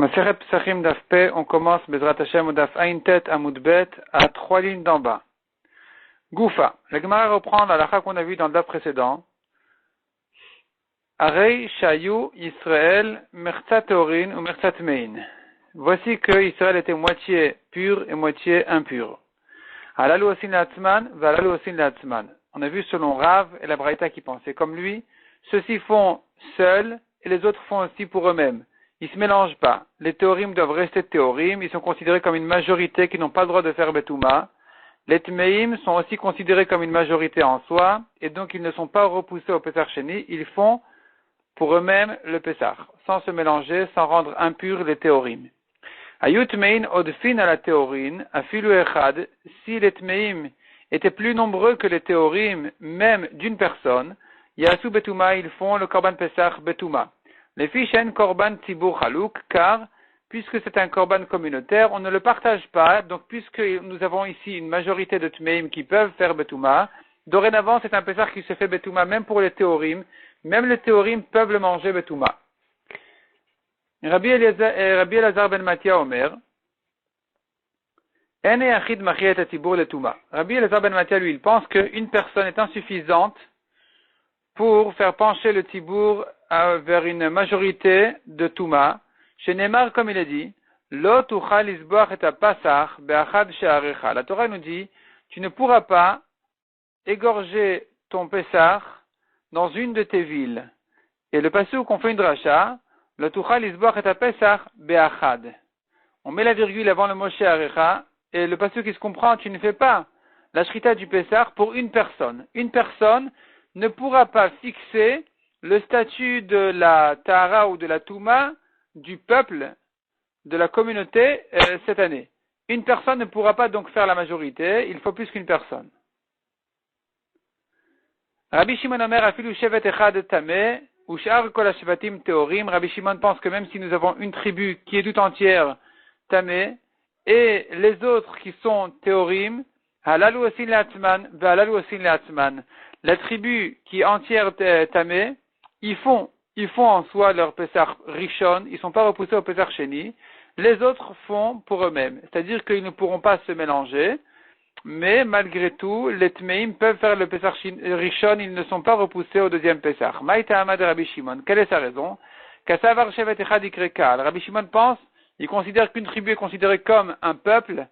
Maseret Psachim Daf P, on commence Bezrat Hashem au Daf Ain Tet Amud Bet à 3 lignes d'en bas. Goufa. La Gemara reprend la halakha qu'on a vue dans le Daf précédent. Arei Shayu Yisrael Mertzat Teorin ou Mertzat Mein. Voici que Israël était moitié pur et moitié impur. Alalu Osin Latzman, Valalu Osin Latzman. On a vu selon Rav et la Braïta qui pensaient comme lui, ceux-ci font seuls et les autres font aussi pour eux-mêmes. Ils ne se mélangent pas. Les théorim doivent rester théorim. Ils sont considérés comme une majorité qui n'ont pas le droit de faire betouma. Les tmeim sont aussi considérés comme une majorité en soi, et donc ils ne sont pas repoussés au Pessar Sheni. Ils font pour eux-mêmes le Pessar, sans se mélanger, sans rendre impurs les théorim. Ayut mein odfin à la théorine, afilu echad, si les tmeim étaient plus nombreux que les théorim, même d'une personne, yasu betouma, ils font le korban Pessar betouma. Les fichen korban tibur chalouk, car, puisque c'est un korban communautaire, on ne le partage pas, donc puisque nous avons ici une majorité de tmeim qui peuvent faire betouma, dorénavant c'est un pessar qui se fait betouma même pour les théorim, même les théorim peuvent le manger betouma. Rabbi Elazar ben Matia Omer, Ene achid machiet atibur le touma. Rabbi Elazar ben Matia, lui, il pense qu'une personne est insuffisante pour faire pencher le tibour vers une majorité de Touma. Chez Neymar, comme il a dit, Lo tuchal isboach et apasach be'achad she'arecha. La Torah nous dit, tu ne pourras pas égorger ton Pessah dans une de tes villes. Et le passage qu'on fait une dracha, Lo tuchal isboach et apasach be'achad. On met la virgule avant le mot she'arecha, et le passage qui se comprend, tu ne fais pas la shrita du Pessah pour une personne. Une personne ne pourra pas fixer le statut de la Tahara ou de la Touma du peuple, de la communauté cette année. Une personne ne pourra pas donc faire la majorité, il faut plus qu'une personne. Rabbi Shimon Omer afilu shevet echad tameh ou shar kol hashvatim teorim. Rabbi Shimon pense que même si nous avons une tribu qui est tout entière tameh et les autres qui sont théorim, halalu osin le'atzman ve'halalu osin le'atzman. La tribu qui est entière tameh, ils font en soi leur Pessar Rishon, ils ne sont pas repoussés au Pessar Sheni, les autres font pour eux-mêmes. C'est-à-dire qu'ils ne pourront pas se mélanger, mais malgré tout, les Tmeim peuvent faire le Pessar Rishon, ils ne sont pas repoussés au deuxième Pessar. Maïta Hamad Rabbi Shimon, quelle est sa raison? Kassavar Shevet Echad Ikrekal. Rabbi Shimon pense, il considère qu'une tribu est considérée comme un peuple,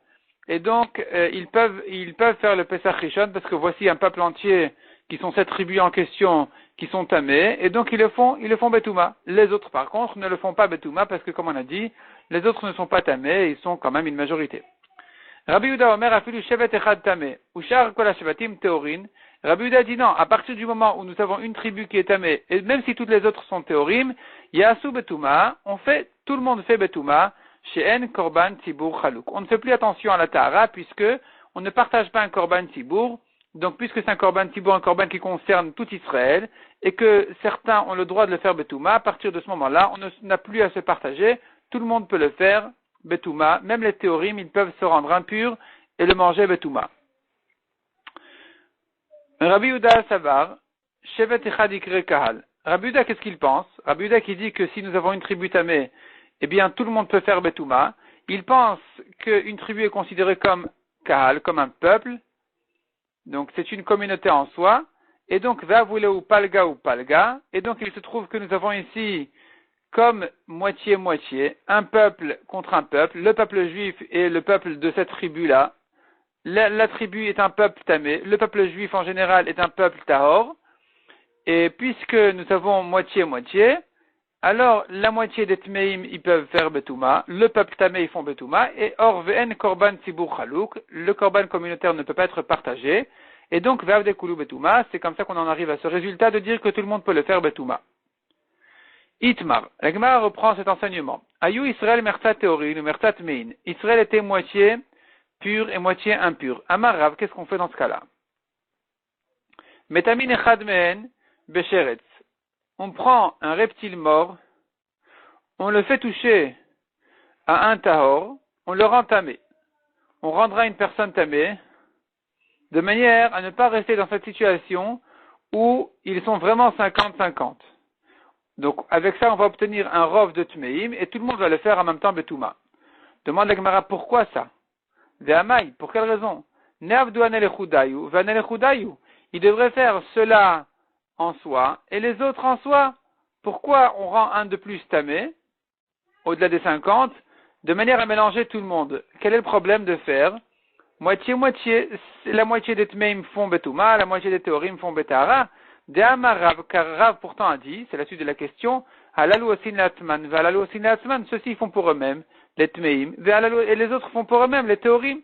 et donc ils peuvent faire le Pessar Rishon, parce que voici un peuple entier qui sont cette tribu en question, qui sont tamés, et donc ils le font betouma. Les autres, par contre, ne le font pas betouma, parce que, comme on a dit, les autres ne sont pas tamés, et ils sont quand même une majorité. Rabbi Yehuda Omer afilu shevet echad tamé, ou shar kol hashvatim théorin. Rabbi Yehuda dit non, à partir du moment où nous avons une tribu qui est tamée, et même si toutes les autres sont théorim, yasu betouma, tout le monde fait betouma, she'en korban tibur chalouk. On ne fait plus attention à la tahara, puisque on ne partage pas un korban tibur. Donc, puisque c'est un korban tibour, un korban qui concerne tout Israël, et que certains ont le droit de le faire betouma, à partir de ce moment-là, on n'a plus à se partager, tout le monde peut le faire betouma, même les théorim, ils peuvent se rendre impurs et le manger betouma. Rabbi Yehuda Savar, Shevet Echad Ikre Kahal. Rabbi Yehuda, qu'est-ce qu'il pense? Rabbi Yehuda qui dit que si nous avons une tribu tamée, eh bien tout le monde peut faire betouma. Il pense qu'une tribu est considérée comme Kahal, comme un peuple. Donc c'est une communauté en soi, et donc va voulez ou palga, et donc il se trouve que nous avons ici comme moitié-moitié, un peuple contre un peuple, le peuple juif et le peuple de cette tribu-là. La tribu est un peuple tamé, le peuple juif en général est un peuple tahor, et puisque nous avons moitié-moitié, alors la moitié des tmeim ils peuvent faire betouma, le peuple tamé ils font betouma, et or ve'en korban tibur chalouk, le korban communautaire ne peut pas être partagé, et donc ve'av dekulu betouma, c'est comme ça qu'on en arrive à ce résultat de dire que tout le monde peut le faire betouma. Itmar, la Gemara reprend cet enseignement. Ayu Israël mertat théorin ou mertat mein. Israël était moitié pur et moitié impur. Amar Rav, qu'est-ce qu'on fait dans ce cas-là? Metamin echad mehen besheretz. On prend un reptile mort, on le fait toucher à un tahor, on le rend tamé. On rendra une personne tamée de manière à ne pas rester dans cette situation où ils sont vraiment 50-50. Donc, avec ça, on va obtenir un rov de Tmeim et tout le monde va le faire en même temps Betouma. Demande la Gemara, pourquoi ça? Ve'amai, pour quelle raison? Ne'avdu anel echudayu, ve'anel echudayu. Il devrait faire cela en soi et les autres en soi. Pourquoi on rend un de plus tamé, au-delà des 50, de manière à mélanger tout le monde? Quel est le problème de faire moitié-moitié? La moitié des Tmeim font Betouma, la moitié des Théorim font Betara. De'amar Rav, car Rav pourtant a dit, c'est la suite de la question, Halalu osin latman, ve'halalu osin latman, ceux-ci font pour eux-mêmes les Tmeim, et les autres font pour eux-mêmes les Théorim.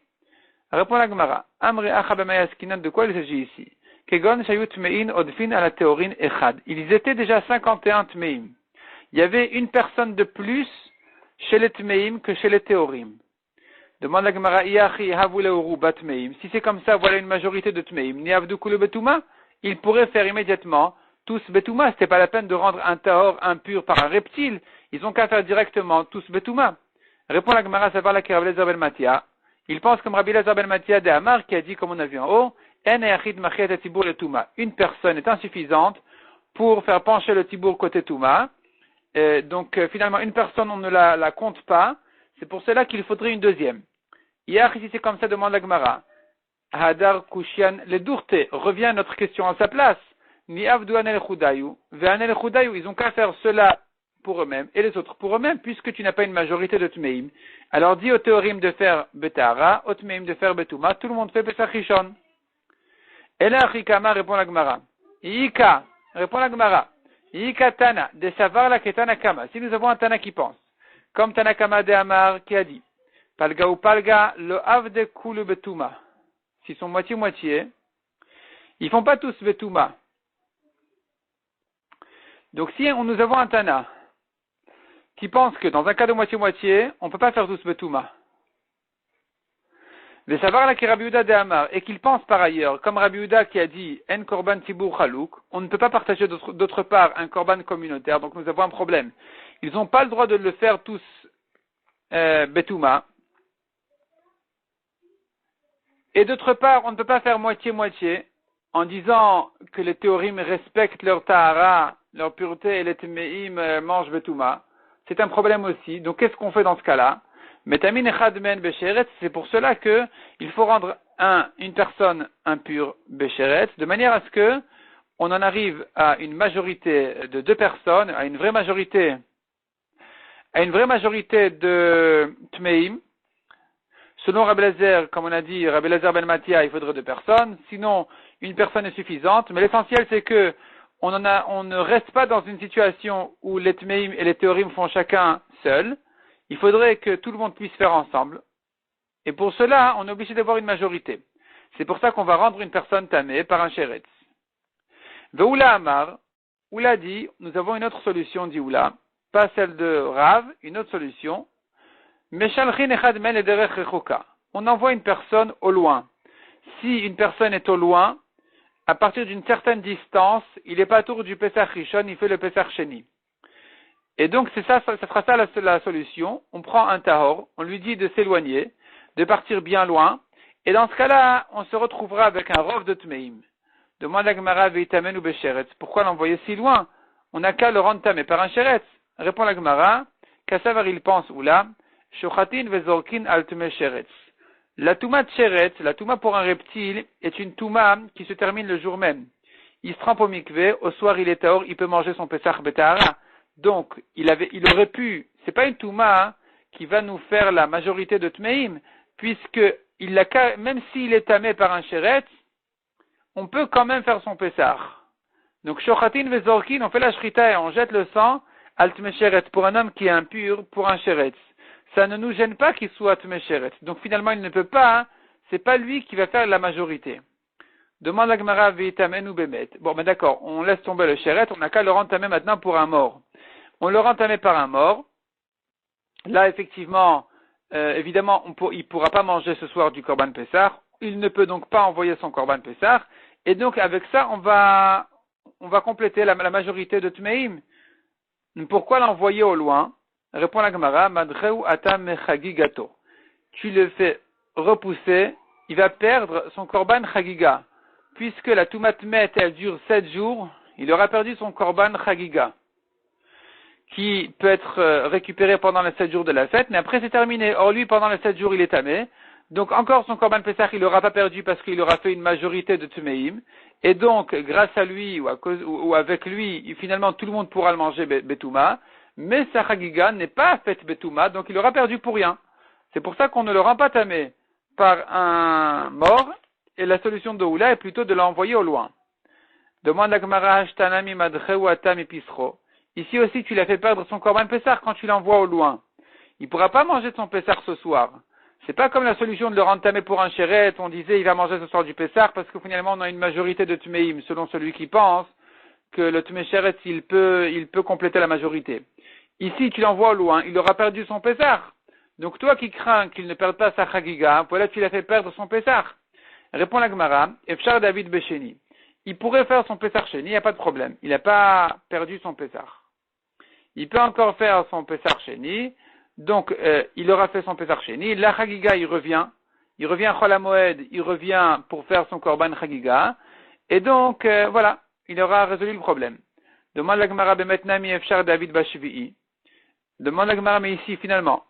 Répond la Gemara. Amri achabamayaskinat, de quoi il s'agit ici? Kegon shayut tmein odfin à la théorin echad. Ils étaient déjà 51 tmeim. Il y avait une personne de plus chez les tmeim que chez les théorim. Demande la Gemara, Iachi havuleu bat tmeim. Si c'est comme ça, voilà une majorité de tmeim. Ni avdu kulu betuma, ils pourraient faire immédiatement tous betuma. C'était pas la peine de rendre un tahor impur par un reptile. Ils ont qu'à faire directement tous betuma. Répond la Gemara, savoir la Rabbi Eliezer ben Matia. Il pense comme Rabbi Eliezer ben Matia de Amar qui a dit, comme on a vu en haut, une personne est insuffisante pour faire pencher le tibour côté Touma. Donc finalement, une personne, on ne la compte pas. C'est pour cela qu'il faudrait une deuxième. Hier, ici c'est comme ça, demande la Gemara. Hadar Kushian, le Dourte, revient à notre question à sa place. Ni Avdu Anel Chudayu, Ve'anel Chudayu, ils ont qu'à faire cela pour eux-mêmes et les autres pour eux-mêmes, puisque tu n'as pas une majorité de Tmeim. Alors dis au Théorim de faire Betara, au Tmeim de faire Betouma, tout le monde fait Pesach Rishon. Et là, Rikama répond la Gemara. Ika, répond la Gemara. Ika Tana, de savoir la Ketana Kama. Si nous avons un Tana qui pense, comme Tana Kama de Amar qui a dit, Palga ou Palga, le Avde Kulu Betouma. S'ils sont moitié-moitié, ils font pas tous Betouma. Donc si nous avons un Tana qui pense que dans un cas de moitié-moitié, on ne peut pas faire tous Betouma. De savoir la qui Rabbi Yehuda de Amar, et qu'il pense par ailleurs, comme Rabbi Yehuda qui a dit En korban tibur chalouk, on ne peut pas partager d'autre part un korban communautaire, donc nous avons un problème. Ils n'ont pas le droit de le faire tous Betouma. Et d'autre part, on ne peut pas faire moitié-moitié, en disant que les théorim respectent leur tahara, leur pureté, et les tmeim mangent Betouma. C'est un problème aussi. Donc qu'est-ce qu'on fait dans ce cas-là? Metamin echad men besheret, c'est pour cela que il faut rendre une personne impure besheret, de manière à ce que on en arrive à une majorité de 2 personnes, à une vraie majorité de tmeim. Selon Rabbi Eliezer, comme on a dit, Rabbi Eliezer ben Matia, il faudrait 2 personnes. Sinon, une personne est suffisante. Mais l'essentiel, c'est que on ne reste pas dans une situation où les tmeim et les théorim font chacun seul. Il faudrait que tout le monde puisse faire ensemble. Et pour cela, on est obligé d'avoir une majorité. C'est pour ça qu'on va rendre une personne tamée par un sheretz. Veoula Amar, Oula dit, nous avons une autre solution, dit Oula, pas celle de Rav, une autre solution. Meshalchin echad men ederech rechoka. On envoie une personne au loin. Si une personne est au loin, à partir d'une certaine distance, il n'est pas autour du Pesach Rishon, il fait le Pesach Sheni. Et donc, c'est ça sera ça la solution. On prend un tahor, on lui dit de s'éloigner, de partir bien loin, et dans ce cas-là, on se retrouvera avec un rov de Tmeim. Demande la Gemara veitamen ou besheretz. Pourquoi l'envoyer si loin? On n'a qu'à le rendre tamé par un sheretz. Répond la Gemara, Kassavar il pense ou là, shochatin vezorkin al tme sheretz. La touma de sheretz, la touma pour un reptile, est une touma qui se termine le jour même. Il se trempe au mikvé, au soir il est tahor, il peut manger son pesach betahara. Donc, il aurait pu, c'est pas une touma qui va nous faire la majorité de Tmeim, puisque même s'il est tamé par un sheretz, on peut quand même faire son pesach. Donc, shochatin vezorkin, on fait la shrita et on jette le sang, al tme sheretz, pour un homme qui est impur, pour un sheretz. Ça ne nous gêne pas qu'il soit tme sheretz. Donc, finalement, il ne peut pas, c'est pas lui qui va faire la majorité. Demande la Gemara veitamen ou bemet. Bon, ben d'accord, on laisse tomber le sheretz, on n'a qu'à le rendre tamé maintenant pour un mort. On le rend tamé par un mort. Là, effectivement, évidemment, il ne pourra pas manger ce soir du Korban Pessah. Il ne peut donc pas envoyer son Korban Pessah. Et donc, avec ça, on va compléter la majorité de Tmeim. Pourquoi l'envoyer au loin? Répond la Gemara, Madreu atam mechagigato. Tu le fais repousser, il va perdre son Korban Chagiga. Puisque la Toumat Met, elle dure 7 jours, il aura perdu son Korban Chagiga. qui peut être récupéré pendant les 7 jours de la fête, mais après c'est terminé. Or lui, pendant les 7 jours, il est tamé. Donc encore son Korban Pessah, il n'aura pas perdu parce qu'il aura fait une majorité de Tumeim. Et donc, grâce à lui ou avec lui, finalement tout le monde pourra le manger Betouma. Mais sa Chagiga n'est pas faite Betouma, donc il aura perdu pour rien. C'est pour ça qu'on ne le rend pas tamé par un mort. Et la solution de Oula est plutôt de l'envoyer au loin. Demande la Gemara Hashtanami Madcheu Atami Pisro. Ici aussi, tu l'as fait perdre son Korban Pessah quand tu l'envoies au loin. Il ne pourra pas manger son Pessah ce soir. C'est pas comme la solution de le rendre tamé pour un chéret. On disait il va manger ce soir du Pessah parce que finalement on a une majorité de Tmeim selon celui qui pense que le Tmé chéret il peut compléter la majorité. Ici, tu l'envoies au loin, il aura perdu son Pessah. Donc toi qui crains qu'il ne perde pas sa Chagiga, voilà tu l'as fait perdre son Pessah. Répond la Gemara, Efshar David Besheni. Il pourrait faire son Pessah Sheni, il n'y a pas de problème. Il n'a pas perdu son Pessah. Il peut encore faire son Pessah Sheni. Donc, il aura fait son Pessah Sheni. La Chagiga, il revient. Il revient à Chol HaMoed, il revient pour faire son Korban Chagiga. Et donc, voilà, il aura résolu le problème. Demande la Gemara Bemetnami Efshar David Bashvi'i. Demande la Gemara, mais ici, finalement,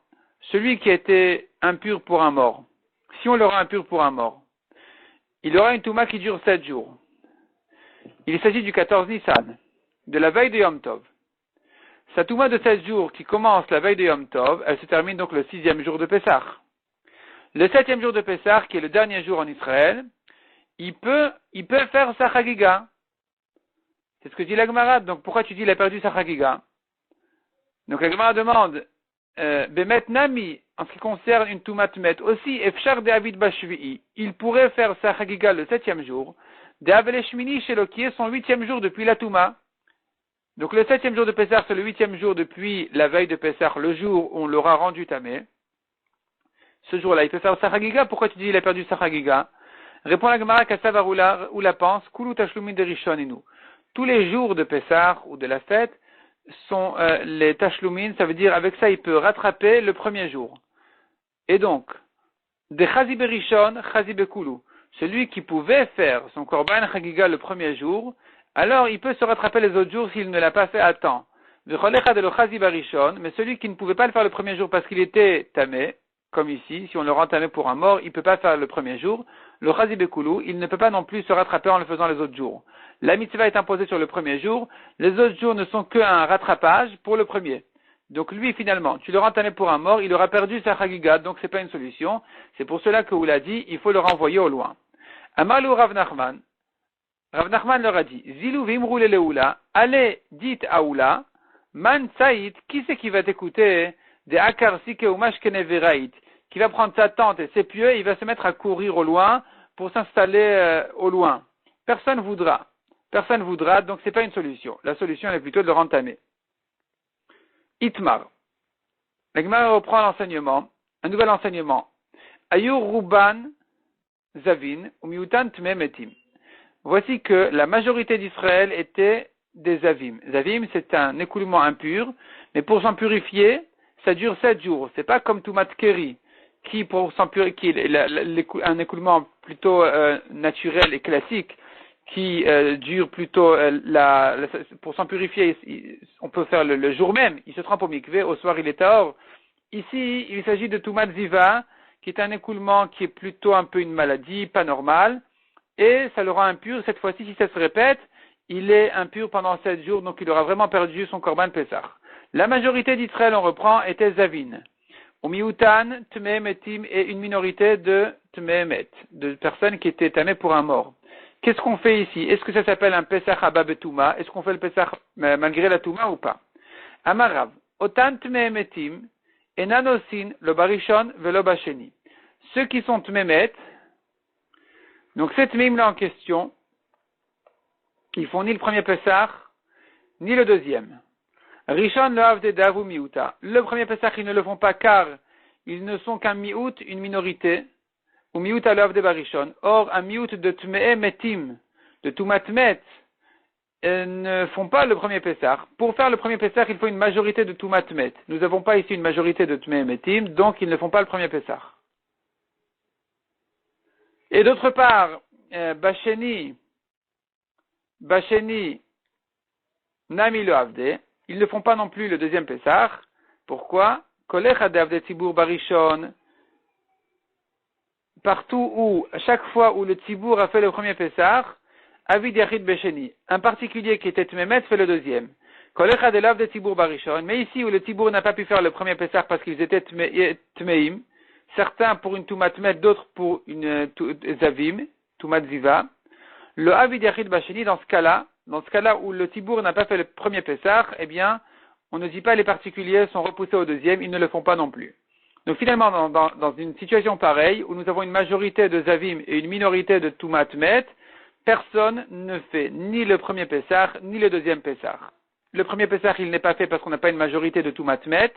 celui qui a été impur pour un mort, si on le rend impur pour un mort, il aura une Touma qui dure 7 jours. Il s'agit du 14 Nissan, de la veille de Yom Tov. Sa Touma de 7 jours qui commence la veille de Yom Tov, elle se termine donc le 6e jour de Pessah. Le 7e jour de Pessah, qui est le dernier jour en Israël, il peut faire sa Chagiga. C'est ce que dit la Gemara. Donc pourquoi tu dis qu'il a perdu sa Chagiga? Donc la Gemara demande, Bemet Nami, en ce qui concerne une Touma Tmet, aussi, Efshar David Bashvi'i, il pourrait faire sa Chagiga le 7e jour, De'avele Shmini Shelo, qui est son 8e jour depuis la Touma. Donc le 7e jour de Pessah, c'est le 8e jour depuis la veille de Pessah, le jour où on l'aura rendu tamé. Ce jour-là, il peut faire sa Chagiga. Pourquoi tu dis qu'il a perdu sa Chagiga? Répond la Gemara Kassavar ou la pense, Kulu Tashlumin de Rishoninu. Tous les jours de Pessah ou de la fête sont les Tashlumin, ça veut dire avec ça il peut rattraper le premier jour. Et donc, de Chazi Berishon, Chazi Bekulu. Celui qui pouvait faire son Korban Chagiga le premier jour, alors il peut se rattraper les autres jours s'il ne l'a pas fait à temps. Mais celui qui ne pouvait pas le faire le premier jour parce qu'il était tamé, comme ici, si on le rend tamé pour un mort, il ne peut pas faire le premier jour. Le Chazi Bekulu, il ne peut pas non plus se rattraper en le faisant les autres jours. La mitzvah est imposée sur le premier jour, les autres jours ne sont qu'un rattrapage pour le premier. Donc lui, finalement, tu le rends tamé pour un mort, il aura perdu sa Chagiga, donc c'est pas une solution. C'est pour cela que Oula dit, il faut le renvoyer au loin. Amalou Rav Nachman. Rav Nachman leur a dit, Zilou vimrou le Oula, allez, dites à Oula, Man Saïd, qui c'est qui va t'écouter, de Akar Sike ou Mashkene Veraït, qui va prendre sa tente et ses pieux et il va se mettre à courir au loin pour s'installer au loin. Personne voudra, donc c'est pas une solution. La solution est plutôt de le rendre tamé. Itmar. La Gemara reprend l'enseignement, un nouvel enseignement. Ayur Ruban Zavin ou Miutan Tmemetim. Voici que la majorité d'Israël était des Zavim. Zavim, c'est un écoulement impur, mais pour s'en purifier, ça dure 7 jours. C'est pas comme Tumat Keri, qui pour s'en purifier, un écoulement plutôt naturel et classique, qui dure plutôt pour s'en purifier, on peut faire le jour même. Il se trempe au mikvé, au soir il est hors. Ici, il s'agit de Tumat Ziva, qui est un écoulement qui est plutôt un peu une maladie, pas normale, et ça le rend impur. Cette fois-ci, si ça se répète, il est impur pendant 7 jours, donc il aura vraiment perdu son Korban Pessah. La majorité d'Israël, on reprend, était Zavin. Au Miutan, Tmehemetim, et une minorité de Tmehemet, de personnes qui étaient tamées pour un mort. Qu'est-ce qu'on fait ici? Est-ce que ça s'appelle un Pessah Haba Betouma? Est-ce qu'on fait le Pessah malgré la Touma ou pas? Amarav, Otan Tmehemetim, Enanosin, le Barishon, Velo Basheni. Ceux qui sont Tmehemet, donc cette mime là en question, ils font ni le premier Pessah, ni le deuxième. Rishon le Havde Davu Miuta. Le premier Pessah, ils ne le font pas car ils ne sont qu'un Miut, une minorité, ou Miuta le Havde Barishon. Or, un Miut de Tme'e Metim, de Tumatmet, ne font pas le premier Pessah. Pour faire le premier Pessah, il faut une majorité de Tumatmet. Nous n'avons pas ici une majorité de Tme'e Metim, donc ils ne font pas le premier Pessah. Et d'autre part, Basheni, Nami le Havde, ils ne font pas non plus le deuxième Pessah. Pourquoi? Kolech adav de Tzibour Barishon. Partout où, à chaque fois où le Tzibour a fait le premier Pessah, Avid Yachid Besheni. Un particulier qui était Tmemet fait le deuxième. Kolech adav de Tzibour Barishon. Mais ici où le Tzibour n'a pas pu faire le premier Pessah parce qu'ils étaient Tmeim, certains pour une Tumat Met, d'autres pour une Zavim, Tumat Ziva. Le Avid Yachid Besheni, dans ce cas-là où le Tzibour n'a pas fait le premier Pessah, eh bien, on ne dit pas les particuliers sont repoussés au deuxième, ils ne le font pas non plus. Donc finalement, dans une situation pareille, où nous avons une majorité de Zavim et une minorité de Tumat Met, personne ne fait ni le premier Pessah, ni le deuxième Pessah. Le premier Pessah, il n'est pas fait parce qu'on n'a pas une majorité de Tumat Met.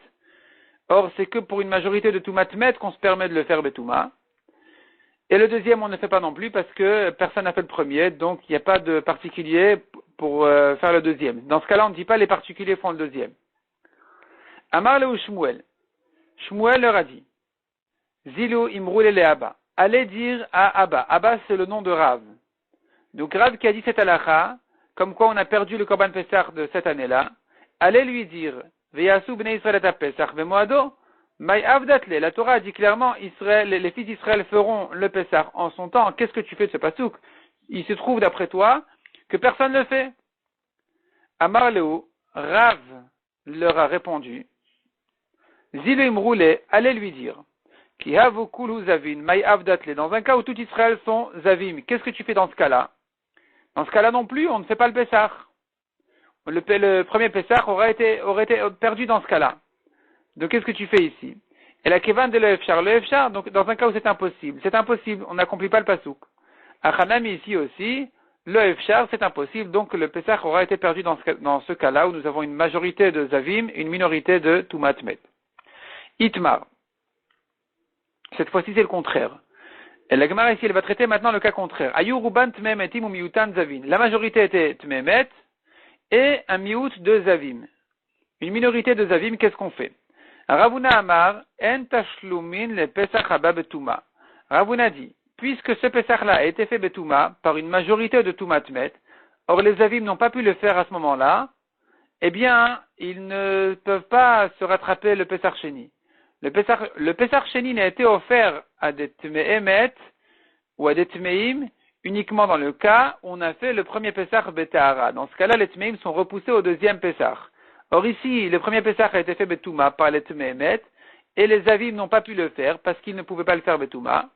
Or, c'est que pour une majorité de Tumat Met qu'on se permet de le faire Betouma. Et le deuxième, on ne fait pas non plus parce que personne n'a fait le premier, donc il n'y a pas de particulier pour faire le deuxième. Dans ce cas-là, on ne dit pas les particuliers font le deuxième. Amar le Shmuel. Shmuel leur a dit, Zilou imroule le Abba. Allez dire à Abba. Abba, c'est le nom de Rav. Donc Rav qui a dit cette halakha, comme quoi on a perdu le Korban Pessah de cette année-là, allez lui dire, Veyasu bnei Israël et Pessah vemoado, May avdatle. La Torah a dit clairement, les fils d'Israël feront le Pessah en son temps. Qu'est-ce que tu fais de ce pasouk? Il se trouve d'après toi que personne ne le fait. Amar Leu, Rav leur a répondu, Zilim roulé, allez lui dire, Ki havu kulu zavin, may avdatle. Dans un cas où tout Israël sont zavim, qu'est-ce que tu fais dans ce cas-là? Dans ce cas-là non plus, on ne fait pas le Pessah. Le premier Pessah aurait été perdu dans ce cas-là. Donc qu'est-ce que tu fais ici? Et la kevan de le donc dans un cas où c'est impossible, on n'accomplit pas le pasouk. Achanami ici aussi, le efshar, c'est impossible, donc le Pessah aura été perdu dans ce cas-là où nous avons une majorité de zavim et une minorité de tumatmet. Itmar. Cette fois-ci, c'est le contraire. Et la Gemara ici, elle va traiter maintenant le cas contraire. Ayuruban tmemetim ou miutan zavim. La majorité était tmemet et un miout de zavim. Une minorité de zavim, qu'est-ce qu'on fait? Ravuna Amar, en tashlumin le pesach haba betuma. Ravuna dit, puisque ce pesach-là a été fait betuma par une majorité de tumatmet, or les zavim n'ont pas pu le faire à ce moment-là, eh bien, ils ne peuvent pas se rattraper le pesach sheni. Le pesach sheni n'a été offert à des tme'emet ou à des tme'im uniquement dans le cas où on a fait le premier pesach betahara. Dans ce cas-là, les tme'im sont repoussés au deuxième pesach. Or ici, le premier pesach a été fait betouma par les tme'emet et les avim n'ont pas pu le faire parce qu'ils ne pouvaient pas le faire betouma.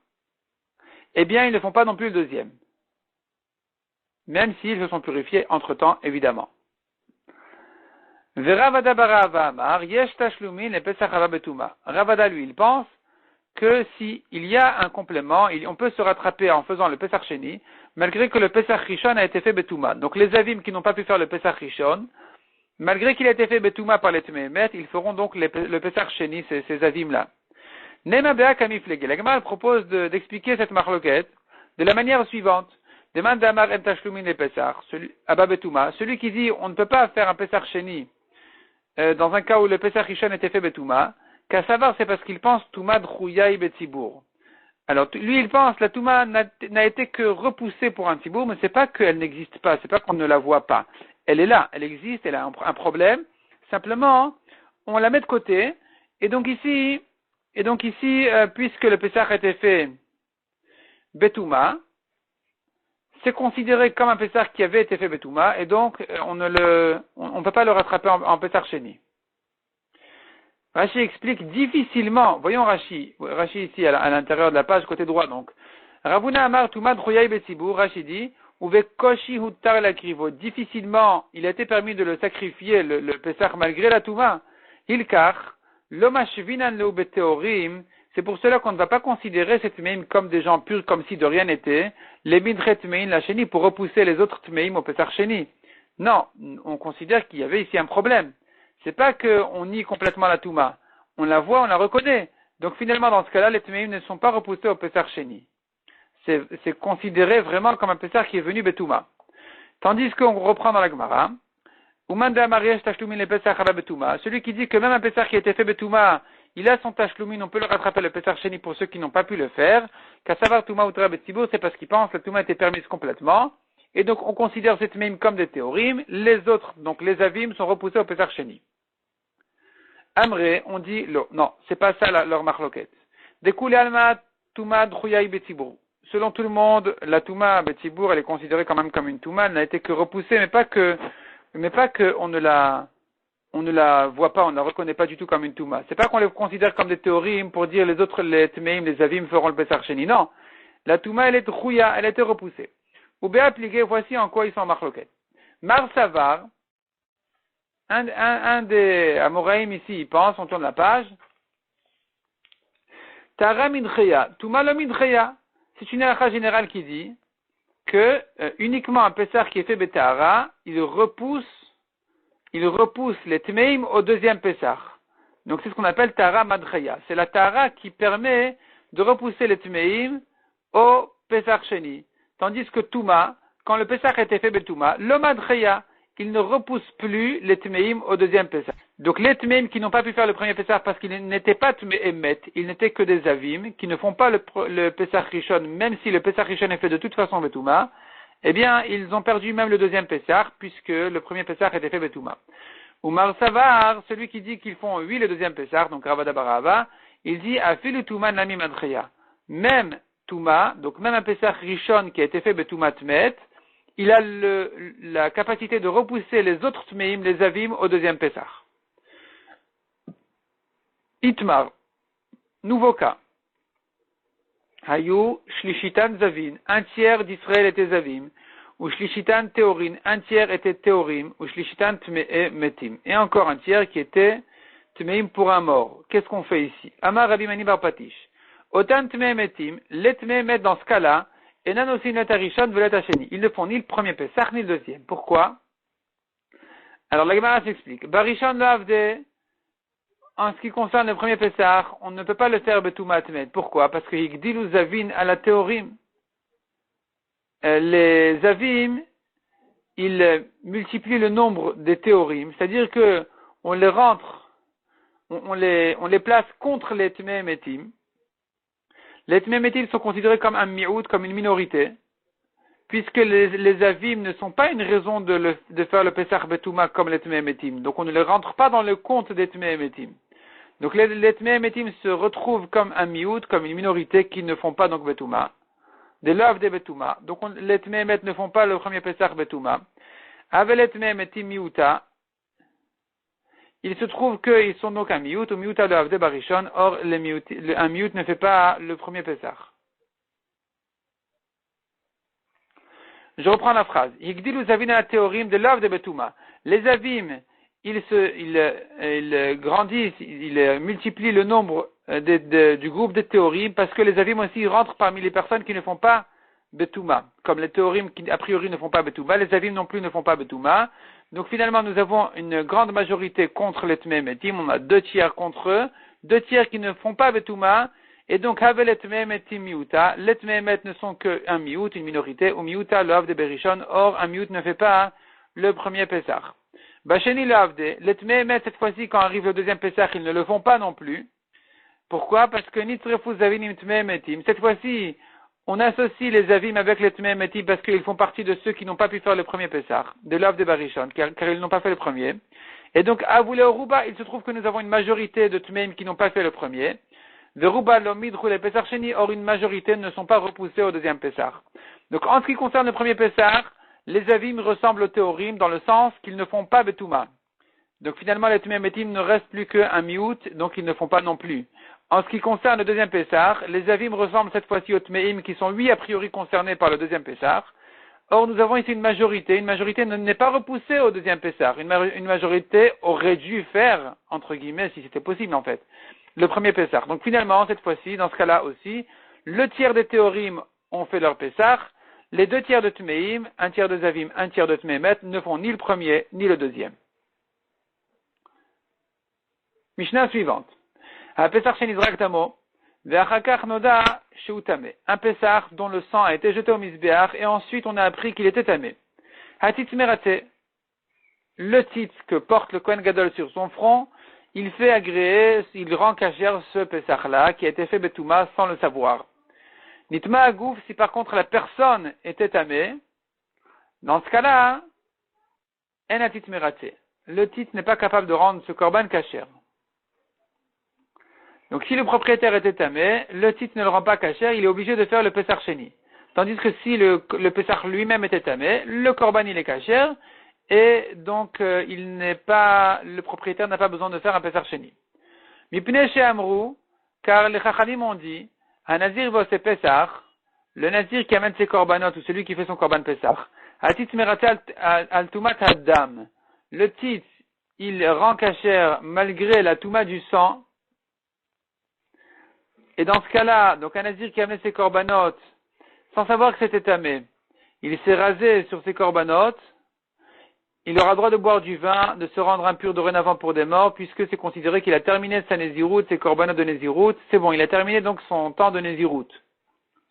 Eh bien, ils ne font pas non plus le deuxième. Même s'ils se sont purifiés entre-temps, évidemment. Ravada lui, il pense que si il y a un complément, on peut se rattraper en faisant le Pesach Sheni, malgré que le Pesach Rishon a été fait Betouma. Donc les Avim qui n'ont pas pu faire le Pesach Rishon, malgré qu'il a été fait Betouma par les Tmehemet, ils feront donc le Pesach Sheni, ces Avim-là. Nema Bea Kamiflege. La Gemara propose d'expliquer cette marloquette de la manière suivante. Demande d'Amar en Tashlumin le Pesach, Abba Betouma. Celui qui dit on ne peut pas faire un Pesach Sheni dans un cas où le Pesach Rishon était fait Betouma, qu'à savoir c'est parce qu'il pense Touma Drouyaï Betzibour. Alors lui il pense la Touma n'a été que repoussée pour un Tzibour, mais c'est pas qu'elle n'existe pas, c'est pas qu'on ne la voit pas. Elle est là, elle existe, elle a un problème. Simplement, on la met de côté, et donc ici, puisque le Pesach a été fait Betouma, c'est considéré comme un Pessah qui avait été fait Betouma, et donc on ne peut pas le rattraper en Pessah Sheni. Rashi explique difficilement, voyons Rashi ici à l'intérieur de la page côté droit donc. Ravuna Amar Touma Drouyaï Betsibur, Rashi dit, Uve Koshi Hutar Lakrivo, difficilement il a été permis de le sacrifier, le Pessah malgré la Touma. Hilkar, Lomashvinan Leu Beteorim, c'est pour cela qu'on ne va pas considérer ces tmeim comme des gens purs, comme si de rien n'était, les midre tmeim la sheni, pour repousser les autres tmeim au pesach sheni. Non, on considère qu'il y avait ici un problème. C'est pas qu'on nie complètement la touma. On la voit, on la reconnaît. Donc finalement, dans ce cas-là, les tmeim ne sont pas repoussés au pesach sheni. C'est considéré vraiment comme un pesach qui est venu betouma. Tandis qu'on reprend dans la Gemara, celui qui dit que même un pesach qui a été fait betouma, il a son tashlumin, on peut le rattraper le Pesach Sheni pour ceux qui n'ont pas pu le faire. Qu'à savoir Touma Outra Betzibur, c'est parce qu'il pense que la Touma était permise complètement. et donc on considère ces tmeim comme des théorim, les autres, donc les avim, sont repoussés au Pesach Sheni. Amré, on dit, non, c'est pas ça leur marloquette. Dekoule alma touma d'chuyai betibour. Selon tout le monde, la touma betibour, elle est considérée quand même comme une touma, elle n'a été que repoussée, mais pas que on ne la voit pas, on ne la reconnaît pas du tout comme une touma. C'est pas qu'on les considère comme des théorim pour dire les autres, les tmeim, les avim feront le Pesach Sheni. Non. La touma, elle est d'chuya, elle a été repoussée. Ou bien appliqué, voici en quoi ils sont en marloquette. Mar Savar, un des Amoraïm ici, il pense, on tourne la page. Tara midcheya, Touma lo midcheya. C'est une halakha générale qui dit que uniquement un Pessah qui est fait betahara, il repousse les tmeim au deuxième Pessah. Donc c'est ce qu'on appelle Tara madcheya. C'est la Tara qui permet de repousser les tmeim au Pessah Sheni. Tandis que Touma, quand le Pessah a été fait betouma, le madcheya, il ne repousse plus les tmeim au deuxième Pessah. Donc les tmeim qui n'ont pas pu faire le premier Pessah parce qu'ils n'étaient pas tmeim, ils n'étaient que des avim, qui ne font pas le Pessah Rishon, même si le Pessah Rishon est fait de toute façon betouma, eh bien ils ont perdu même le deuxième Pessah puisque le premier Pessah a été fait betouma. Oumar Savar, celui qui dit qu'ils font oui le deuxième Pessah, donc Ravada Barava, il dit afilu Touma nami madcheya. Même Touma, donc même un Pessah Rishon qui a été fait betouma tmet, il a la capacité de repousser les autres tmeim, les avim, au deuxième Pessah. Itmar, nouveau cas. Hayu shlishitan zavin, un tiers d'Israël était zavim, ou shlishitan théorin, un tiers était théorim, ou shlishitan tme'e metim, et encore un tiers qui était tmeim pour un mort. Qu'est-ce qu'on fait ici? Amar Rabbi Mani bar Patish. Otan tme'e metim, les tme'e met dans ce cas-là, et nan aussi net arishon velet hasheni. Ils ne font ni le premier Pessah ni le deuxième. Pourquoi? Alors la Gemara s'explique. Barishon lavde, en ce qui concerne le premier Pessah, on ne peut pas le faire betouma tmet. Pourquoi? Parce que yigdilu zavin à la théorim. Les avim, ils multiplient le nombre des théorim, c'est-à-dire que on les rentre, on les place contre les tmeim etim. Les tmeim etim sont considérés comme un mi'oud, comme une minorité, puisque les avim ne sont pas une raison de faire le Pesach Betouma comme les tmeim etim. Donc on ne les rentre pas dans le compte des tmeim etim. Donc les tmeim etim se retrouvent comme un mi'oud, comme une minorité qui ne font pas donc Betouma. Des l'œuvre des Betouma. Donc les tmeim etim ne font pas le premier Pesach Betouma. Avec les tmeim etim mi'outa, il se trouve qu'ils sont donc un mi'out, ou mi'outa de Avde Barishon, or un mi'out ne fait pas le premier Pessah. Je reprends la phrase. Yigdilu zavin à la théorim de l'Avde Betouma. Les avim, ils grandissent, ils multiplient le nombre du groupe des théorim, parce que les avim aussi rentrent parmi les personnes qui ne font pas Betouma. Comme les théorim qui a priori ne font pas Betouma, les avim non plus ne font pas Betouma. Donc finalement, nous avons une grande majorité contre les tmeim etim. On a 2 tiers contre eux, 2 tiers qui ne font pas betouma. Et donc, havel et tmeim etim miouta. Les tmeim et ne sont qu'un miout, une minorité, ou miouta le havde berishon. Or, un miout ne fait pas le premier Pessah. Bacheni le havde. Les tmeim et cette fois-ci, quand arrive le deuxième Pessah, ils ne le font pas non plus. Pourquoi? Parce que nitzrefus zavinim tmeim etim. Cette fois-ci, on associe les avim avec les tmeim etim parce qu'ils font partie de ceux qui n'ont pas pu faire le premier Pessah, de l'œuvre de Barishon, car ils n'ont pas fait le premier. Et donc, à Voulé Rouba, il se trouve que nous avons une majorité de tmeim qui n'ont pas fait le premier. De Rouba, l'omidrou, les Pessah Sheni, or une majorité ne sont pas repoussés au deuxième Pessah. Donc, en ce qui concerne le premier Pessah, les avim ressemblent aux théorim dans le sens qu'ils ne font pas betouma. Donc, finalement, les tmeim etim ne restent plus qu'un miout, donc ils ne font pas non plus. En ce qui concerne le deuxième Pessah, les avim ressemblent cette fois-ci aux tmeim qui sont a priori concernés par le deuxième Pessah. Or, nous avons ici une majorité n'est pas repoussée au deuxième Pessah. Une majorité aurait dû faire, entre guillemets, si c'était possible en fait, le premier Pessah. Donc finalement, cette fois-ci, dans ce cas-là aussi, le tiers des théorim ont fait leur Pessah, les 2 tiers de tmeim, un tiers de zavim, un tiers de tmeimet, ne font ni le premier, ni le deuxième. Mishnah suivante. Un Pessah chez Nizrak Tamo, Ve'achakach Noda Sheutame. Un Pessah dont le sang a été jeté au Mizbeach et ensuite on a appris qu'il était tamé. Hatit Merate. Le titre que porte le Kohen Gadol sur son front, il fait agréer, il rend cachère ce Pessah-là qui a été fait Betouma sans le savoir. Nitma Agouf, si par contre la personne était tamée, Dans ce cas-là, en atit merate. Le titre n'est pas capable de rendre ce korban kasher. Donc si le propriétaire était tamé, le titre ne le rend pas kasher, il est obligé de faire le pesach sheni. Tandis que si le pesach lui-même était tamé, le korban il est kasher, et donc le propriétaire n'a pas besoin de faire un pesach sheni. Mipnei she'amru, car les chachamim ont dit, un nazir va se pesach, le nazir qui amène ses korbanot, ou celui qui fait son korban pesach, atit merate al tumat haddam. Le titre, il rend kasher malgré la touma du sang. Et dans ce cas-là, donc un nazir qui a amené ses korbanot, sans savoir que c'était tamé, il s'est rasé sur ses korbanot, il aura droit de boire du vin, de se rendre impur dorénavant pour des morts, puisque c'est considéré qu'il a terminé sa néziroute, ses korbanot de néziroute, c'est bon, il a terminé donc son temps de néziroute,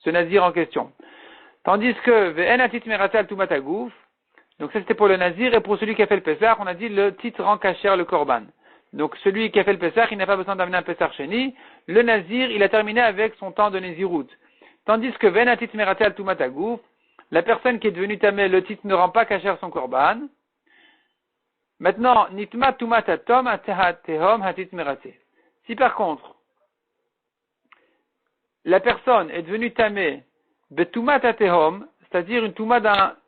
ce nazir en question. Tandis que, ve'en atit merate al tumat hagouf, donc ça c'était pour le nazir, et pour celui qui a fait le pesach, on a dit le titre rend kasher le korban. Donc celui qui a fait le pesach, il n'a pas besoin d'amener un pesach sheni. Le nazir, il a terminé avec son temps de néziroute. Tandis que ve'en atit merate al tumat hagouf, la personne qui est devenue tamé, le titre ne rend pas kasher son korban. Maintenant, nitma tumat atom tehom hatit merate. Si par contre, la personne est devenue tamé, betumat atehom, c'est-à-dire une touma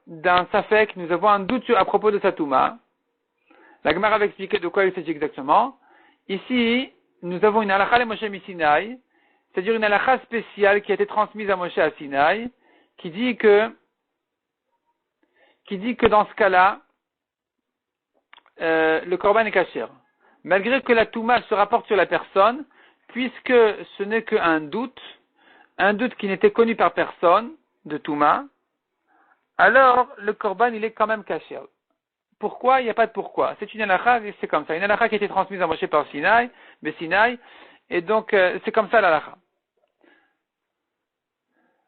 d'un safek, nous avons un doute à propos de sa touma. La Gemara va expliquer de quoi il s'agit exactement. Ici, nous avons une halakha le Moshe Sinaï, c'est-à-dire une halakha spéciale qui a été transmise à Moshe à Sinaï, qui dit que dans ce cas-là, le korban est kasher. Malgré que la touma se rapporte sur la personne, puisque ce n'est qu'un doute qui n'était connu par personne, de touma, alors le korban il est quand même kasher. Pourquoi? Il n'y a pas de pourquoi. C'est une halakha, c'est comme ça. Une halakha qui a été transmise à Moshe par Sinaï, et donc c'est comme ça l'halakha.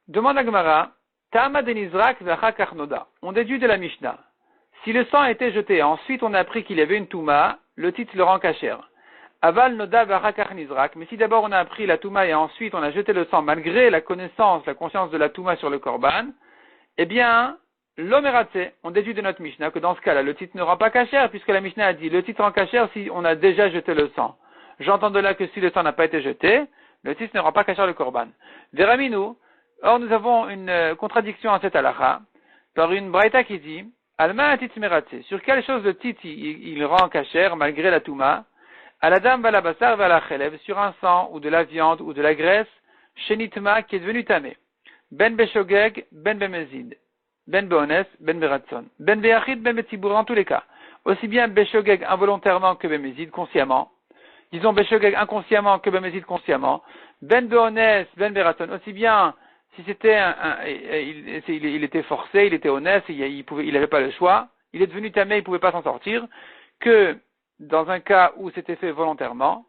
Demande à Gemara, Ta'ama denizrak ve'achak achnoda. On déduit de la Mishnah. Si le sang a été jeté, ensuite on a appris qu'il y avait une touma, le titre le rend kasher. Aval noda ve'achak achnizrak. Mais si d'abord on a appris la touma et ensuite on a jeté le sang, malgré la conscience de la touma sur le korban, eh bien, l'omerate, on déduit de notre Mishnah que dans ce cas-là, le titre ne rend pas kasher, puisque la Mishnah a dit le titre rend kasher si on a déjà jeté le sang. J'entends de là que si le sang n'a pas été jeté, le titre ne rend pas kasher le korban. Veraminu, or nous avons une contradiction à cette halakha, par une braïta qui dit, Alma atit merate, sur quelle chose le titre il rend kasher malgré la touma, Aladam va la basar va la chelev, sur un sang ou de la viande ou de la graisse, shenitma qui est devenu tamé. Ben beshogeg, ben bemezid, ben beones, ben beratson, ben beachid, ben betzibour, dans tous les cas. Aussi bien beshogeg involontairement que bemezid consciemment. Disons beshogeg inconsciemment que bemezid consciemment. Ben beones, ben beratson, aussi bien si c'était il était forcé, il était honnête, il n'avait pas le choix, il est devenu tamé, il ne pouvait pas s'en sortir, que dans un cas où c'était fait volontairement.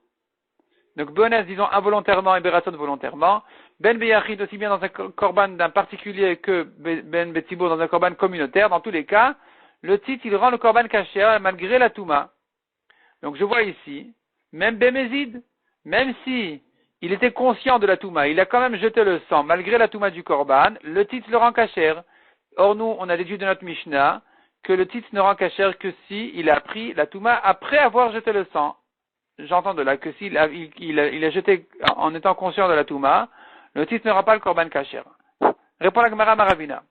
Donc beones, disons involontairement et beratson volontairement. Ben beyachid aussi bien dans un korban d'un particulier que ben betzibour dans un korban communautaire. Dans tous les cas, le titre il rend le korban kasher malgré la touma. Donc je vois ici, même bemezid, même si il était conscient de la touma, il a quand même jeté le sang malgré la touma du korban, le titre le rend kasher. Or nous, on a déduit de notre Mishnah que le titre ne rend kasher que si il a pris la touma après avoir jeté le sang. J'entends de là que s'il a jeté en étant conscient de la touma, le titre ne rend pas le korban kasher. Répond la Gemara Ravina.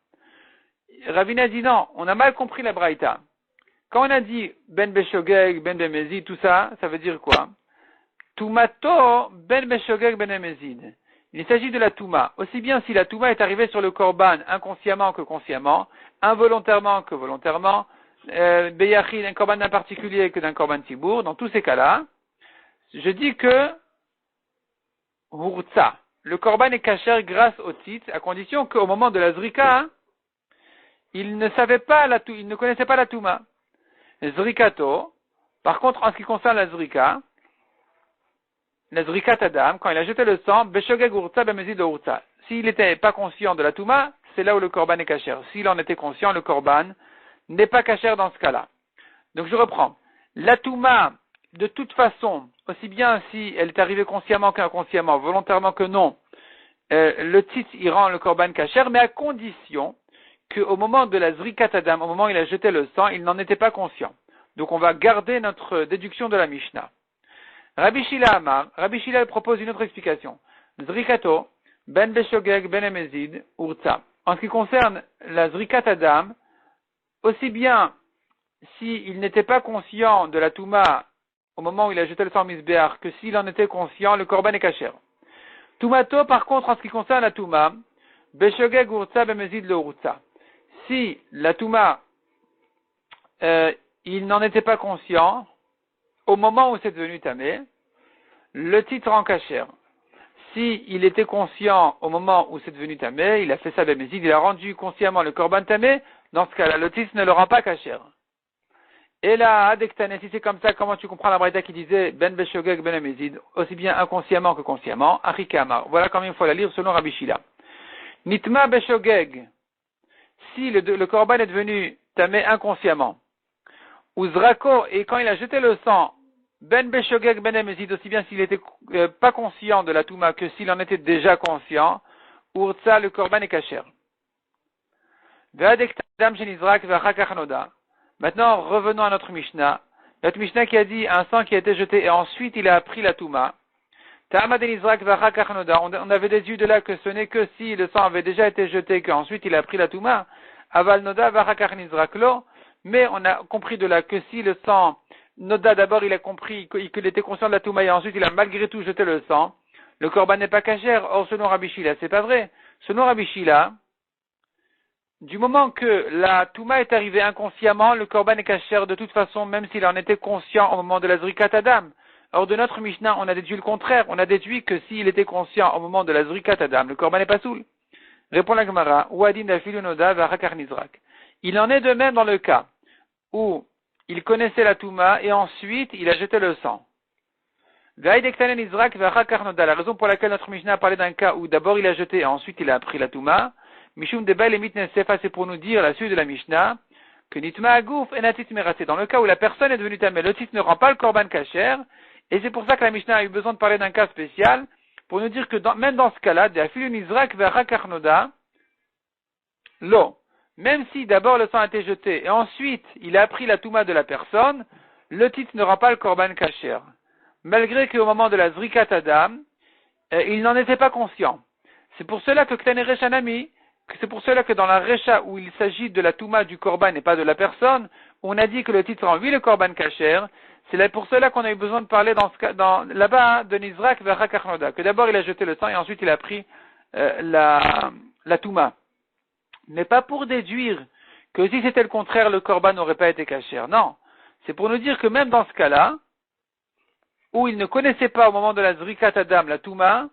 Ravina dit non, on a mal compris la braïta. Quand on a dit ben beshogeg, ben bemezid, tout ça, ça veut dire quoi? Toumato ben beshogeg ben bemezid. Il s'agit de la touma. Aussi bien si la touma est arrivée sur le korban inconsciemment que consciemment, involontairement que volontairement, beyachid, un korban d'un particulier que d'un korban tibour, dans tous ces cas-là, je dis que hurtza, le korban est kasher grâce au titre, à condition qu'au moment de la zrika, il ne connaissait pas la touma. Zrikato, par contre, en ce qui concerne la zrika tadam, quand il a jeté le sang, beshogeg hurtza bemezid hurtza. S'il n'était pas conscient de la touma, c'est là où le korban est kasher. S'il en était conscient, le korban n'est pas kasher dans ce cas-là. Donc je reprends. La touma, de toute façon, aussi bien si elle est arrivée consciemment qu'inconsciemment, volontairement que non, le titre il rend le korban kasher, mais à condition qu'au moment de la Zrikat Adam, au moment où il a jeté le sang, il n'en était pas conscient. Donc on va garder notre déduction de la Mishnah. Rabbi Shila Amar, Rabbi Shila propose une autre explication. Zrikato, ben beshogeg ben emezid, urza. En ce qui concerne la Zrikat Adam, aussi bien s'il n'était pas conscient de la Touma au moment où il a jeté le sang misbéar que s'il en était conscient, le korban est kasher. Toumato, par contre, en ce qui concerne la Touma, beshogeg urza ben emezid le urza. Si la Touma, il n'en était pas conscient, au moment où c'est devenu tamé, le titre en cachère. Si il était conscient au moment où c'est devenu tamé, il a fait ça bémézid, il a rendu consciemment le korban tamé, dans ce cas-là, le titre ne le rend pas cachère. Et là, Adektane, si c'est comme ça, comment tu comprends la braïta qui disait ben beshogeg ben bémézid, aussi bien inconsciemment que consciemment, Arikamar. Voilà combien il faut la lire selon Rabbi Shila. Nitma beshogeg, si le korban est devenu tamé inconsciemment, ou zrako, et quand il a jeté le sang, ben beshogeg ben emezid, aussi bien s'il était pas conscient de la touma que s'il en était déjà conscient, urza, le korban est kasher. Maintenant, revenons à notre Mishnah. Notre Mishnah qui a dit un sang qui a été jeté et ensuite il a pris la touma. On avait déduit de là que ce n'est que si le sang avait déjà été jeté qu'ensuite il a pris la touma. Aval noda vachakach nizraklo. Mais on a compris de là que si le sang, Noda d'abord il a compris qu'il était conscient de la Touma et ensuite il a malgré tout jeté le sang, le korban n'est pas cachère. Or selon Rabbi Shila, c'est pas vrai. Selon Rabbi Shila, du moment que la Touma est arrivée inconsciemment, le korban est cachère de toute façon, même s'il en était conscient au moment de la Zrikat Adam. Or de notre Mishnah, on a déduit le contraire. On a déduit que s'il était conscient au moment de la Zrikat Adam, le korban n'est pas soul. Répond la Gemara, Ouadin dafilu Noda vachakach nizrak. Il en est de même dans le cas où il connaissait la Touma et ensuite il a jeté le sang. La raison pour laquelle notre Mishnah a parlé d'un cas où d'abord il a jeté et ensuite il a pris la Touma, Mishum Debel et Mitnesefa, c'est pour nous dire la suite de la Mishnah, que Nitma Agouf et Natit Merase, dans le cas où la personne est devenue tamé, le titre ne rend pas le korban kasher, et c'est pour ça que la Mishnah a eu besoin de parler d'un cas spécial, pour nous dire que même dans ce cas-là, Deafilu Nizrak Verakach Noda, Lo. Même si d'abord le sang a été jeté et ensuite il a pris la touma de la personne, le titre ne rend pas le korban kasher. Malgré qu'au moment de la Zrikat Adam, il n'en était pas conscient. C'est pour cela que Ktane Reshanami, c'est pour cela que dans la Recha où il s'agit de la touma du korban et pas de la personne, on a dit que le titre rend oui le korban kasher. C'est pour cela qu'on a eu besoin de parler là-bas de Nizrak vers Hakachnoda, que d'abord il a jeté le sang et ensuite il a pris la touma. Mais pas pour déduire que si c'était le contraire, le korban n'aurait pas été kasher. Non. C'est pour nous dire que même dans ce cas-là, où il ne connaissait pas au moment de la Zrikat Adam la Touma,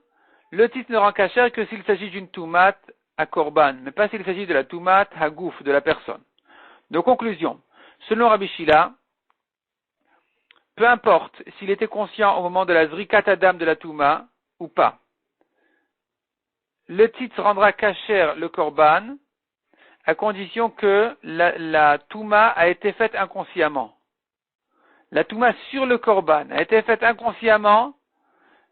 le titre ne rend kasher que s'il s'agit d'une Toumat à korban, mais pas s'il s'agit de la Toumat à gouf, de la personne. De conclusion, selon Rabbi Shila, peu importe s'il était conscient au moment de la Zrikat Adam de la Touma ou pas, le titre rendra kasher le korban, à condition que la Touma a été faite inconsciemment. La Touma sur le korban a été faite inconsciemment,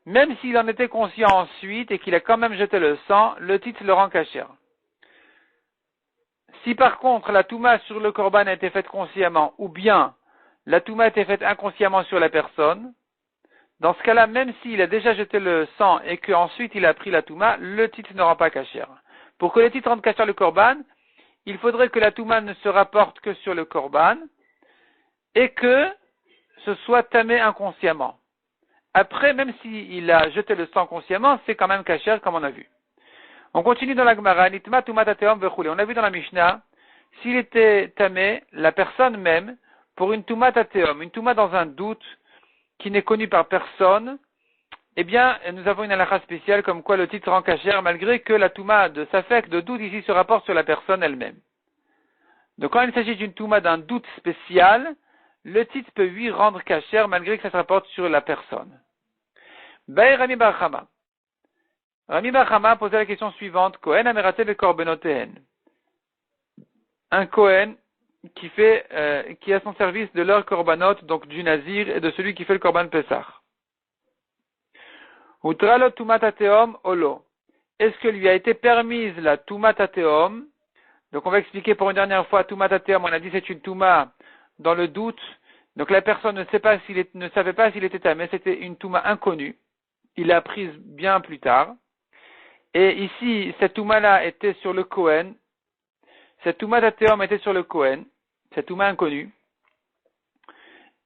même s'il en était conscient ensuite et qu'il a quand même jeté le sang, le titre le rend kasher. Si par contre la Touma sur le korban a été faite consciemment, ou bien la Touma a été faite inconsciemment sur la personne, dans ce cas-là, même s'il a déjà jeté le sang et qu'ensuite il a pris la Touma, le titre ne rend pas kasher. Pour que le titre rende kasher le korban, il faudrait que la Touma ne se rapporte que sur le korban et que ce soit tamé inconsciemment. Après, même s'il a jeté le sang consciemment, c'est quand même kasher comme on a vu. On continue dans la Gemara, Nitma Touma Tateom Vechule. On a vu dans la Mishnah, s'il était tamé, la personne même, pour une Touma Tateom, une Touma dans un doute qui n'est connu par personne, eh bien, nous avons une halakha spéciale comme quoi le titre rend kasher malgré que la Touma de Safek, de doute ici, se rapporte sur la personne elle-même. Donc quand il s'agit d'une Touma d'un doute spécial, le titre peut lui rendre kasher malgré que ça se rapporte sur la personne. Baï Rami Bar Chama. Rami Bar Chama posait la question suivante, Kohen amerate be korbenoteen. Un Kohen qui a son service de leur korbanot, donc du nazir et de celui qui fait le korban Pesach. Utralo tumat ateom olo. Est-ce que lui a été permise la tumat ateom Donc on va expliquer pour une dernière fois, Touma Tateom, on a dit c'est une Touma dans le doute. Donc la personne ne savait pas s'il était tamé, c'était une Touma inconnue. Il l'a apprise bien plus tard. Et ici, cette Touma-là était sur le Kohen. Cette Touma Tateom était sur le Kohen. Cette Touma inconnue.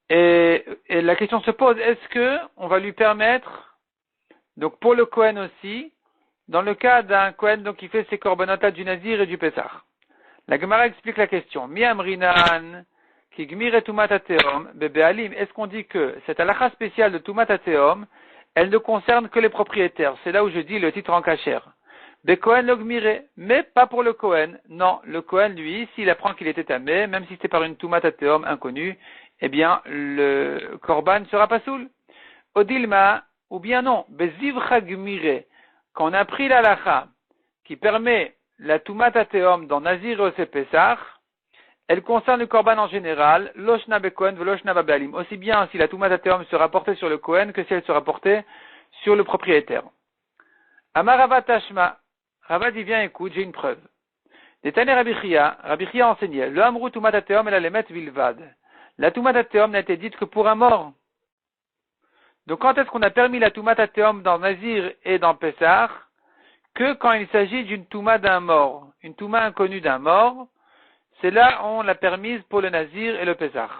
Et la question se pose, est-ce que on va lui permettre, donc pour le Kohen aussi, dans le cas d'un Kohen donc qui fait ses korbanot du Nazir et du Pessah. La Gemara explique la question. Mi amrinan ki gmire tumat hateom bebealim. Est-ce qu'on dit que cette halakha spéciale de tumat hateom, elle ne concerne que les propriétaires? C'est là où je dis le titre en cachère. Be Kohen lo gmire, mais pas pour le Kohen. Non, le Kohen lui, s'il apprend qu'il était tamé, même si c'était par une tumat hateom inconnue, eh bien le korban ne sera pas soul. Odilma, ou bien non, bezivcha gmire. Quand on a pris la halakha qui permet la Tumat Hateom dans Nazir et Pesach, elle concerne le Korban en général, Loshna Bekohen, Veloshna Babalim. Aussi bien si la Tumat Hateom sera portée sur le Kohen que si elle sera portée sur le propriétaire. Amar Rava Tashma, Rava dit viens écoute, j'ai une preuve. Détané Rabbi Chia enseignait, le Amrou Tumat Hateom et la Lemet Vilvad. La Tumat Hateom n'a été dite que pour un mort. Donc quand est-ce qu'on a permis la Tumat Hateom dans Nazir et dans Pesach? Que quand il s'agit d'une Touma d'un mort, une Touma inconnue d'un mort, c'est là on l'a permise pour le Nazir et le Pesach.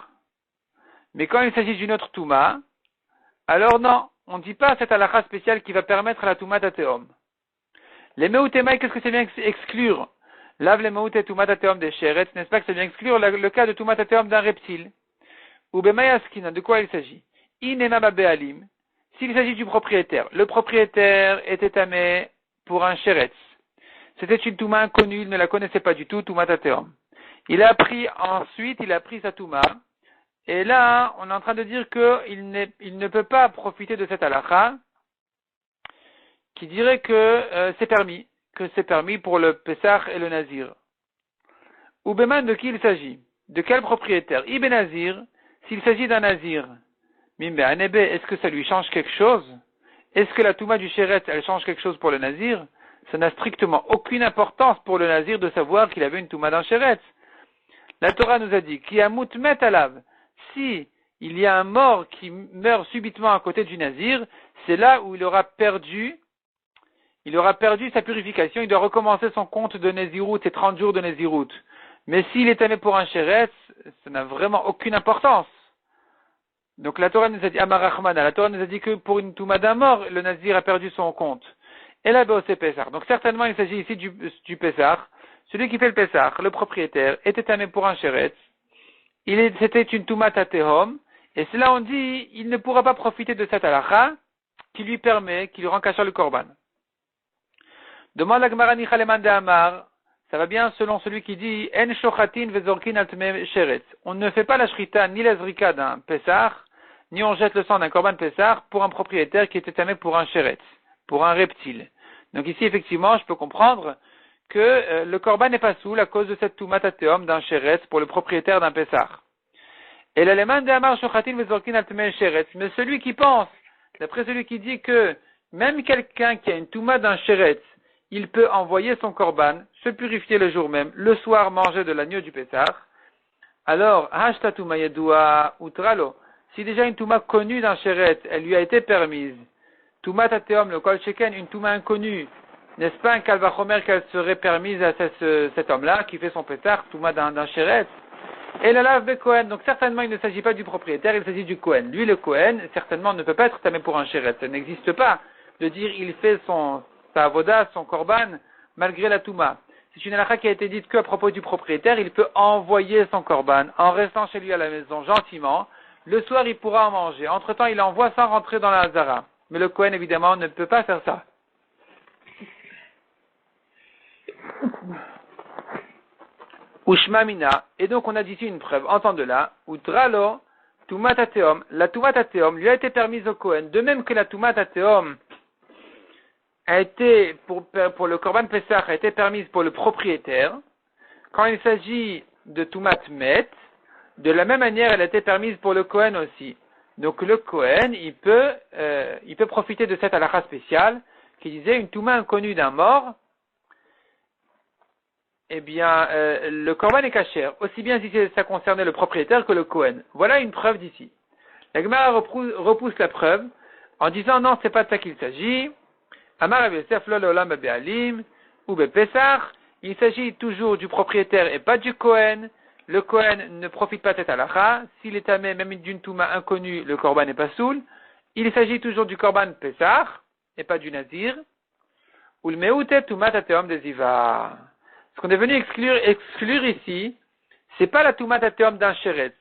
Mais quand il s'agit d'une autre Touma, alors non, on ne dit pas cette halakha spéciale qui va permettre la Touma Tateom. Les Meoutémaï, qu'est-ce que c'est bien exclure? Lave les Meouté Touma Tateom des Sheretz, n'est-ce pas que c'est bien exclure le cas de Touma Tateom d'un reptile? Ou Bemayaskina, de quoi il s'agit? Inema Bealim, s'il s'agit du propriétaire. Le propriétaire était tamé pour un sheretz. C'était une touma inconnue, il ne la connaissait pas du tout, touma tateom. Il a pris sa touma, et là, on est en train de dire qu'il ne peut pas profiter de cette halakha, qui dirait que c'est permis pour le Pessah et le Nazir. Ou Beman, de qui il s'agit? De quel propriétaire? Ibn Nazir, s'il s'agit d'un Nazir. Mimbe Anebe, est-ce que ça lui change quelque chose? Est-ce que la Touma du Sheretz, elle change quelque chose pour le Nazir? Ça n'a strictement aucune importance pour le Nazir de savoir qu'il avait une Touma d'un Sheretz. La Torah nous a dit, qui a moutmet alav, si il y a un mort qui meurt subitement à côté du Nazir, c'est là où il aura perdu sa purification, il doit recommencer son compte de Nézirut, ses 30 jours de Nézirut. Mais s'il est tamé pour un Sheretz, ça n'a vraiment aucune importance. Donc la Torah nous a dit, Amarachmana, la Torah nous a dit que pour une Touma d'un mort, le Nazir a perdu son compte. Et là, c'est Pessah. Donc certainement, il s'agit ici du Pessah. Celui qui fait le Pessah, le propriétaire, était tamé pour un Sheretz. C'était une Touma Tatehom. Et c'est là on dit, il ne pourra pas profiter de cette halakha qui lui rend cachère le Korban. Demande la Gemara Nichaleman de Amar. Ça va bien selon celui qui dit, En shochatin vezorkin altme sheretz. On ne fait pas la shrita ni la zrika d'un Pessah, ni on jette le sang d'un Korban Pessah pour un propriétaire qui était tamé pour un sheretz, pour un reptile. Donc ici, effectivement, je peux comprendre que le Korban n'est pas soul à cause de cette Touma Tateom d'un sheretz pour le propriétaire d'un Pessah. Et l'aleman de Amar shochatin vezorkin altme sheretz. Mais celui qui pense, d'après celui qui dit que même quelqu'un qui a une Touma d'un sheretz, il peut envoyer son korban, se purifier le jour même, le soir manger de l'agneau du Pessah. Alors, hashta touma yedua utralo. Si déjà une touma connue d'un sheretz, elle lui a été permise, touma tateom, le kol sheken, une touma inconnue, n'est-ce pas un kalvachomer qu'elle serait permise à cet homme-là qui fait son Pessah, touma d'un sheretz? Et la lave de Kohen. Donc certainement il ne s'agit pas du propriétaire, il s'agit du Kohen. Lui, le Kohen, certainement ne peut pas être tamé pour un sheretz. Ça n'existe pas de dire il fait sa avoda, son korban, malgré la touma. C'est une halakha qui a été dite qu'à propos du propriétaire, il peut envoyer son korban en restant chez lui à la maison gentiment. Le soir, il pourra en manger. Entre-temps, il envoie sans rentrer dans la hazara. Mais le Kohen, évidemment, ne peut pas faire ça. Ushmamina. Et donc, on a d'ici une preuve. Entends-de-là. Utralo, Tumatateom. La Tumatateom lui a été permise au Kohen. De même que la Tumatateom a été, pour le Korban Pessah, a été permise pour le propriétaire. Quand il s'agit de Tumat Met, de la même manière, elle a été permise pour le Kohen aussi. Donc le Kohen, il peut profiter de cette halakha spéciale qui disait une Touma inconnue d'un mort. eh bien, le korban est kasher, aussi bien si ça concernait le propriétaire que le Kohen. Voilà une preuve d'ici. La Gemara repousse la preuve en disant non, c'est pas de ça qu'il s'agit. Amar Rav Yosef lo leolam be'alim ou be'pesach. Il s'agit toujours du propriétaire et pas du Kohen. Le Kohen ne profite pas de cette halakha. S'il est tamé même d'une touma inconnue, le korban n'est pas soul. Il s'agit toujours du korban pesach et pas du nazir. Ou le meute tumat ateom de ziva. Ce qu'on est venu exclure ici, c'est pas la tumat ateom d'un sheretz.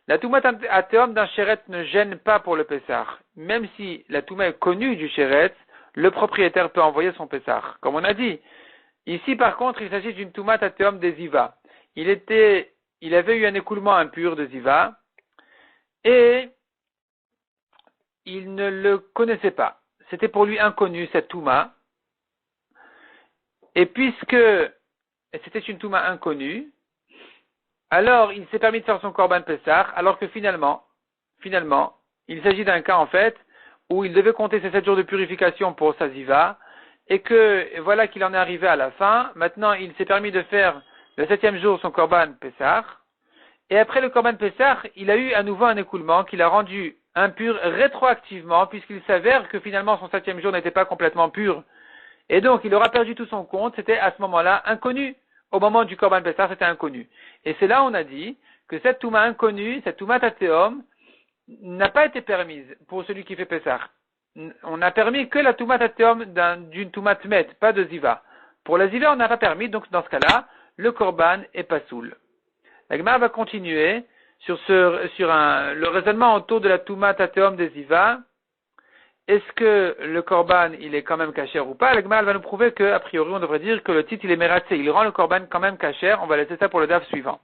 La tumat ateom d'un sheretz ne gêne pas pour le pesach. Même si la touma est connue du sheretz, le propriétaire peut envoyer son pesach. Comme on a dit. Ici, par contre, il s'agit d'une tumat ateom de ziva. Il avait eu un écoulement impur de ziva, et il ne le connaissait pas. C'était pour lui inconnu, cette touma. Et puisque c'était une touma inconnue, alors il s'est permis de faire son korban pesach, alors que finalement, il s'agit d'un cas, en fait, où il devait compter ses 7 jours de purification pour sa ziva, et que, voilà qu'il en est arrivé à la fin. Maintenant, il s'est permis de faire le 7e jour son korban pesach, et après le korban pesach, il a eu à nouveau un écoulement qui l'a rendu impur rétroactivement, puisqu'il s'avère que finalement son 7e jour n'était pas complètement pur. Et donc, il aura perdu tout son compte, c'était à ce moment-là inconnu. Au moment du korban pesach, c'était inconnu. Et c'est là où on a dit que cette touma inconnue, cette touma tateom, n'a pas été permise pour celui qui fait pesach. On n'a permis que la touma tateom d'une touma tmet, pas de ziva. Pour la ziva, on n'a pas permis, donc dans ce cas-là, le korban est pas soul. La Gemara va continuer sur le raisonnement autour de la touma tateom des ziva. Est-ce que le korban, il est quand même kasher ou pas? La Gemara va nous prouver que, a priori, on devrait dire que le titre, il est meratzé. Il rend le korban quand même kasher. On va laisser ça pour le daf suivant.